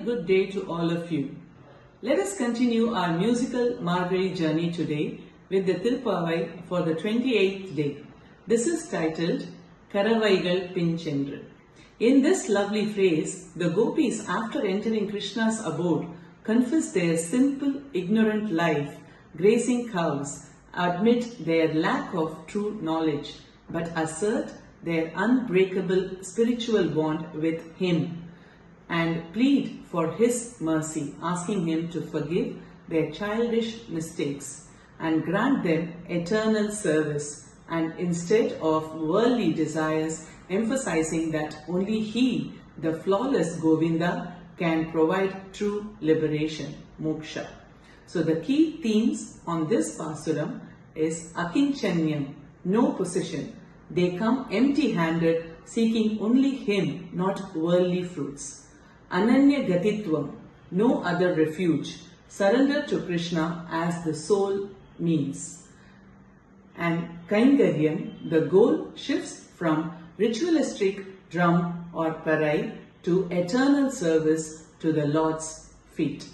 good day to all of you. Let us continue our musical Margazhi journey today with the Tirupavai for the 28th day. This is titled Karavaigal Pinchendru. In this lovely phrase, the gopis, after entering Krishna's abode, confess their simple, ignorant life, grazing cows, admit their lack of true knowledge, but assert their unbreakable spiritual bond with Him and plead for His mercy, asking Him to forgive their childish mistakes and grant them eternal service, and instead of worldly desires, emphasizing that only He, the flawless Govinda, can provide true liberation, moksha. So the key themes on this pasuram is akinchanyam, no possession. They come empty-handed, seeking only Him, not worldly fruits. Ananya gatitvam, no other refuge. Surrender to Krishna as the soul means. And kaingaryam, the goal shifts from ritualistic drum or parai to eternal service to the Lord's feet.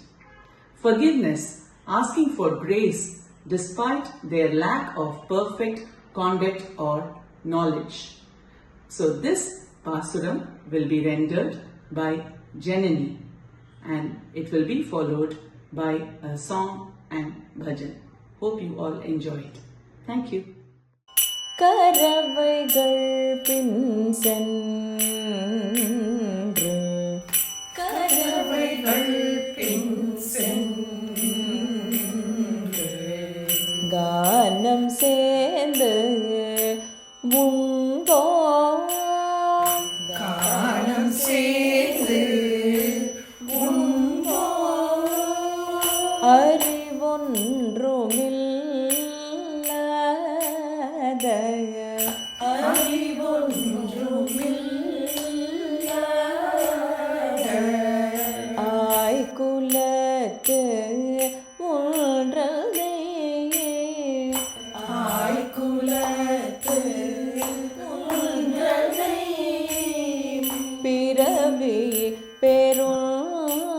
Forgiveness, asking for grace despite their lack of perfect conduct or knowledge. So this pasuram will be rendered by Janani, and it will be followed by a song and bhajan. Hope you all enjoy it. Thank you. கரவைகள் பின் சென்று கரவைகள் பின் சென்று கானம் சேர்ந்து உண்டோ கானம் சேர்ந்து உண்போ அறிவொன்றுமில்லாத அறிவொன்றுமில்லாத ஆய்குலத்து ஒன்றதே ஆய்குலத்து ஒன்றதை பிறவி பெருந்தனை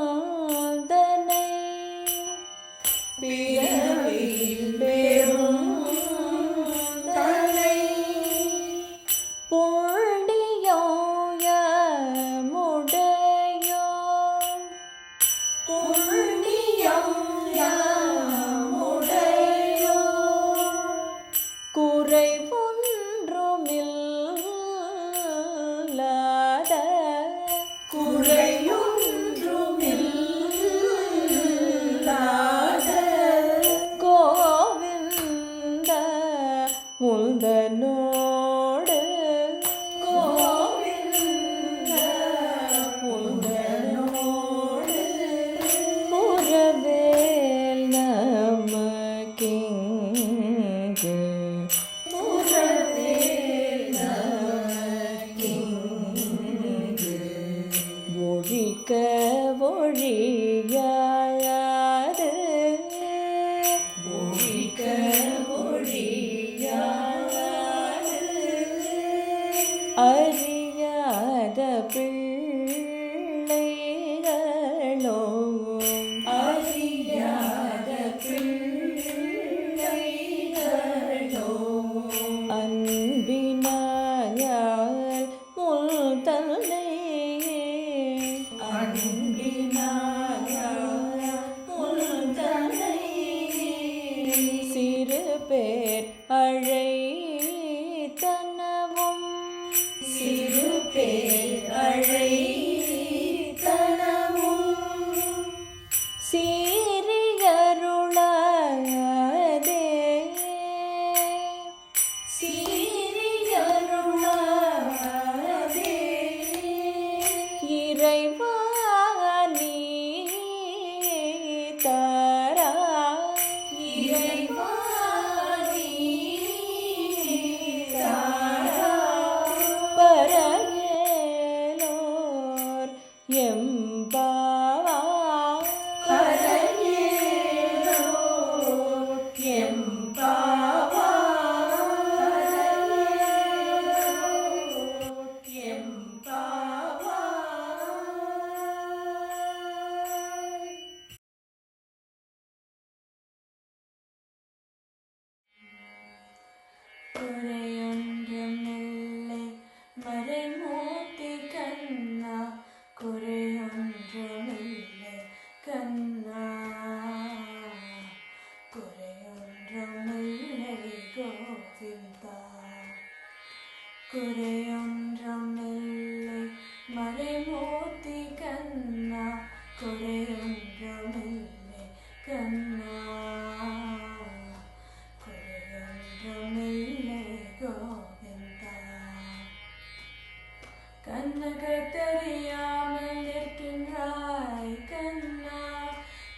பிறவி பெரும் தலை புண்ணியோயமுடையோ புண்ணியம் யாமுடையோ குறைவொன்றுமில்லாத குறையொன்றுமில்லாத கோவிந்த முந்தனோடு கோவிந்த முந்தனோடு புறவேல் நமக்கிங்கு புறவே நமக்கிங்கு ஒழிக்க ஒழியாது ஒழிக்க ஒழியாது அறியாத பிள்ளைகளோ அறியாத பிள்ளைகளோ அன்பினாயால் முல்தனை அன்பினாயால் முல்தனை சிறு பேர் அழைத்தனவும் சிறு பேர் அழைத்தனமும் சீரியருளாதே சீரியருளாதே இறைவா நீ தரா இறைவா நீ குறையொன்றுமில்லை மறைமூர்த்தி கண்ணா குறையொன்றுமில்லை கண்ணா குறையொன்றுமில்லை கோவிந்தா குறையொன்றுமில்லை மறைமூர்த்தி கண்ணா குறையொன்றுமில்லை கண்ணா குறையொன்றுமில்லை கோவிந்தா கண்ணக தெரியாமல் நிற்கின்றாய் கண்ணா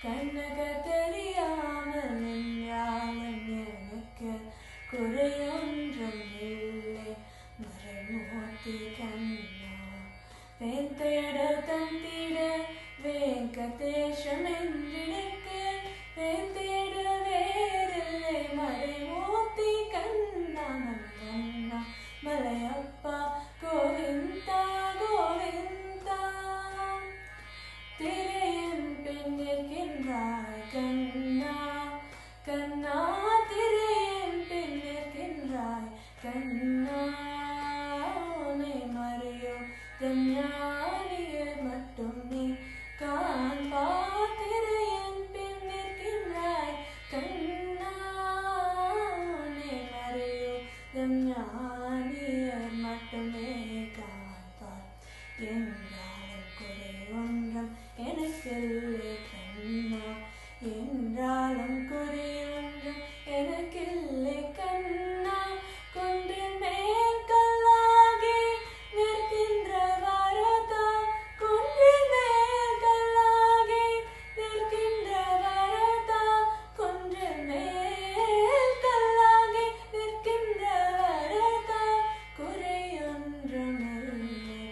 கண்ணக தெரியாமல் நின்றாலும் எனக்கு குறையொன்றும் இல்லை மறைமூர்த்தி கண்ணா வேந்தையட தந்திட வெங்கடேஷம் என்றிருக்கு வேந்தையட வேறில்லை மறைமூர்த்தி கண்ணா கண்ணா மலையப்பா கோவிந்தா கோவிந்தா திரையின் பின் நிற்கின்றாய் கண்ணா கண்ணா திரையின் பின் நிற்கின்றாய் கண்ணா உன்னை மறையும் ஞானியர் மட்டும் நீ காண்பா திரையின் பின் நிற்கின்றாய் கண்ணா உன்னை மறையும் ஞானியர் மட்டுமே காண்பார் என்றாலும் குறை ஒன்றும் எனக்கில்லை கண்ணா என்றாலும் குறை ஒன்றும் எனக்கில்லை கண்ணா குன்றின் மேல் கல்லாகி நிற்கின்ற வரதா குன்றின் மேல் கல்லாகி நிற்கின்ற வரதா குன்றின் மேல் கல்லாகி நிற்கின்ற வரதா குறையொன்றுமில்லை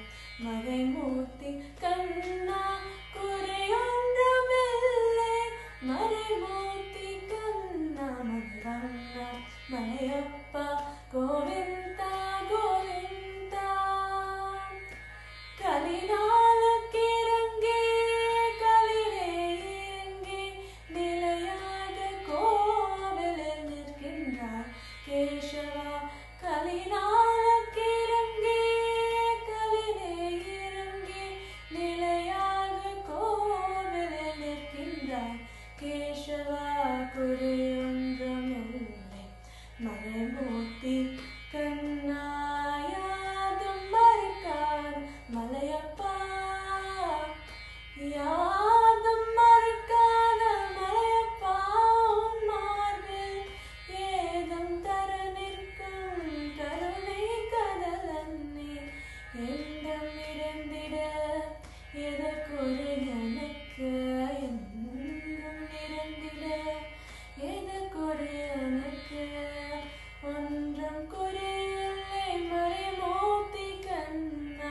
மறைமூர்த்தி கண்ணா குறையொன்றுமில்லை மறைமூர்த்தி கண்ணா மணிவண்ணா மலையப்பா கோவிந்தா கோவிந்தா கலினாலுக்கிறங்கி கலிலே இறங்கி நிலையாக கோவிலில் நிற்கின்றார் கேசவா கலினாலுக்கிறங்கி கலிலே இறங்கி நிலையாக கோவிலில் நிற்கின்றார் கேசவா குறையொன்றுமில்லை மறைமூர்த்தி கண்ணா யாதும் மறுக்காத மலையப்பா யாதும் மறுக்காத மலையப்பா உன் மார்பில் ஏதும் தர நிற்கும் கருணை கடலன்னே எங்கும் நிறைந்திட எதற்குறை எனக்கு எங்கும் நிறைந்திட எதற்குறை எனக்கு ஒன்றும் குறையில்லை மறைமூர்த்தி கண்ணா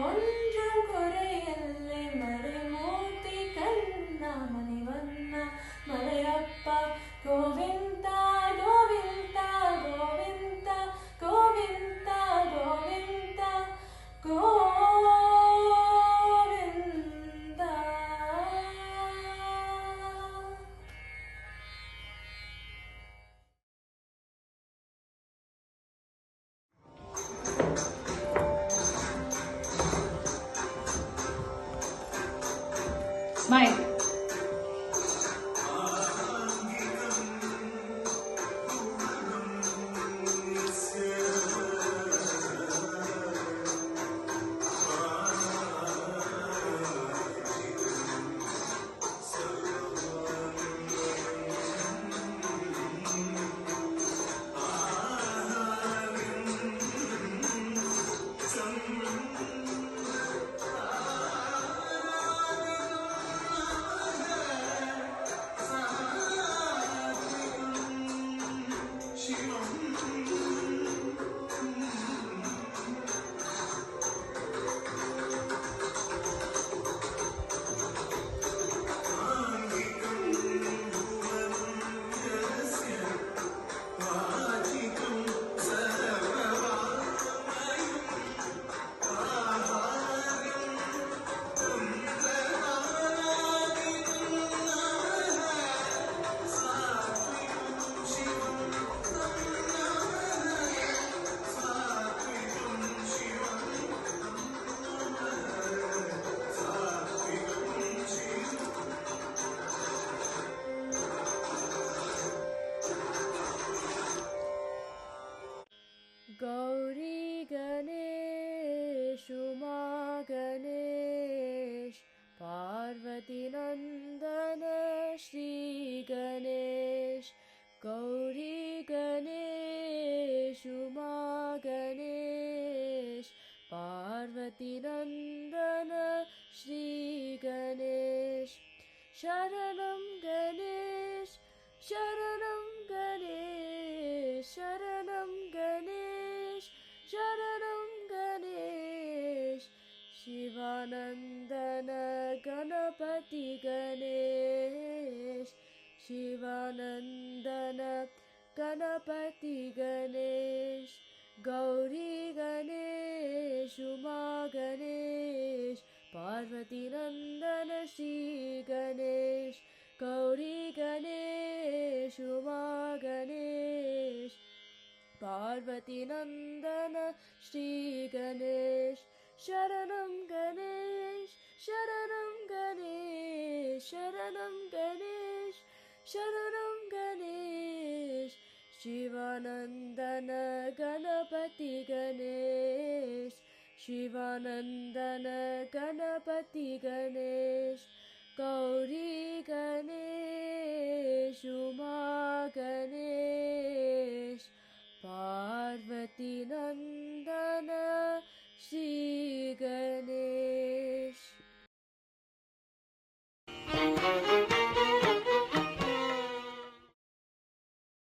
ஒன்றும் குறையில்லை மறைமூர்த்தி கண்ணா மணிவண்ணா மலையப்பா கோவிந்தா கோவிந்தா கோவிந்தா கோவிந்தா கோவிந்தா கோவிந்தா Smile. गौरी गणेश उमा गणेश पार्वती नंदन श्री गणेश शरणं गणेश शरणं गणेश शरणं गणेश शरणं गणेश शिवानंदन गणपति गणेश शिवानंदन गणपति गणेश गौरी गणेश उमा गणेश पार्वती नंदन श्री गणेश गौरी गणेश उमा गणेश पार्वती नंदन श्री गणेश शरणं गणेश शरणं गणेश शरणं गणेश शरणं गणेश शिवानंदन गणपति गणेश शिवानंदन गणपति गणेश गौरी गणेश उमा गणेश पार्वती नंदन